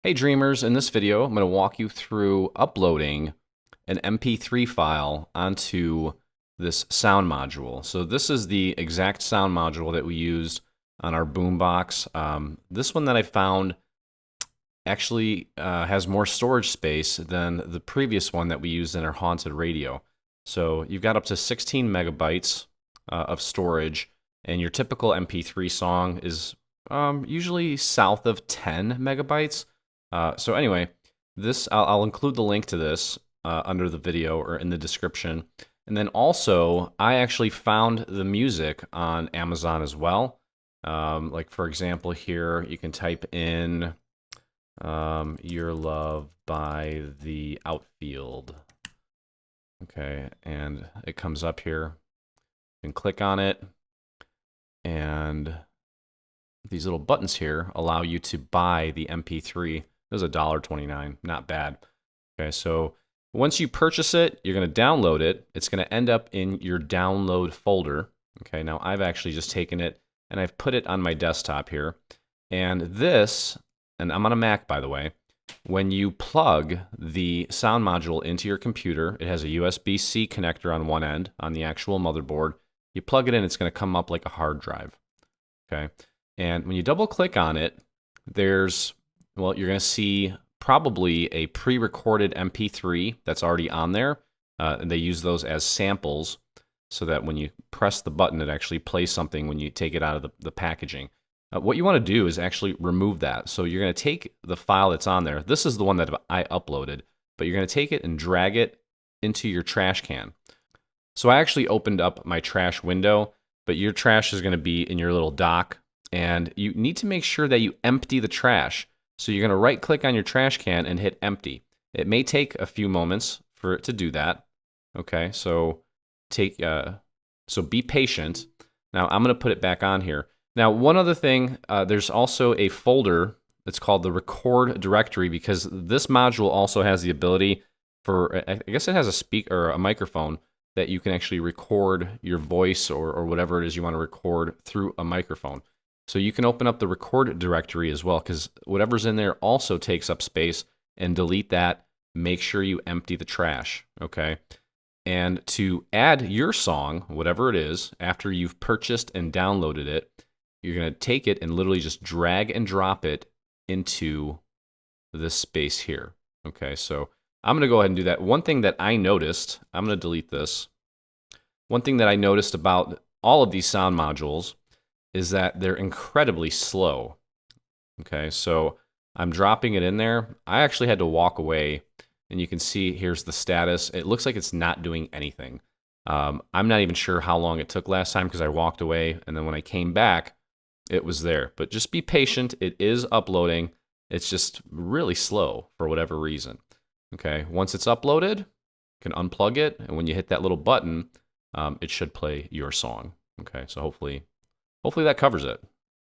Hey Dreamers, in this video I'm going to walk you through uploading an MP3 file onto this sound module. So this is the exact sound module that we used on our Boombox. This one that I found actually has more storage space than the previous one that we used in our haunted radio. So you've got up to 16 megabytes of storage, and your typical MP3 song is usually south of 10 megabytes. So anyway, this I'll include the link to this under the video or in the description. And then also, I actually found the music on Amazon as well. Like for example here, you can type in Your Love by The Outfield. Okay, and it comes up here. You can click on it, and these little buttons here allow you to buy the MP3. It was $1.29, not bad. Okay, so once you purchase it, you're going to download it. It's going to end up in your download folder. Okay, now I've actually just taken it and I've put it on my desktop here. And this, and I'm on a Mac by the way, when you plug the sound module into your computer, it has a USB-C connector on one end on the actual motherboard. You plug it in, it's going to come up like a hard drive. Okay, and when you double click on it, well, you're going to see probably a pre-recorded MP3 that's already on there. And they use those as samples so that when you press the button, it actually plays something when you take it out of the packaging. What you want to do is actually remove that. So you're going to take the file that's on there. This is the one that I uploaded, but you're going to take it and drag it into your trash can. So I actually opened up my trash window, but your trash is going to be in your little dock, and you need to make sure that you empty the trash. So you're going to right click on your trash can and hit empty. It may take a few moments for it to do that. Okay, so be patient. Now I'm going to put it back on here. Now one other thing, there's also a folder that's called the record directory, because this module also has the ability for, I guess it has a speaker or a microphone that you can actually record your voice or whatever it is you want to record through a microphone. So you can open up the record directory as well, because whatever's in there also takes up space, and delete that. Make sure you empty the trash, okay? And to add your song, whatever it is, after you've purchased and downloaded it, you're going to take it and literally just drag and drop it into this space here, okay? So I'm going to go ahead and do that. One thing that I noticed, I'm going to delete this. One thing that I noticed about all of these sound modules is that they're incredibly slow. Okay, so I'm dropping it in there. I actually had to walk away, and you can see here's the status. It looks like it's not doing anything. I'm not even sure how long it took last time because I walked away, and then when I came back, it was there. But just be patient. It is uploading. It's just really slow for whatever reason. Okay, once it's uploaded, you can unplug it, and when you hit that little button, it should play your song. Okay, so hopefully that covers it.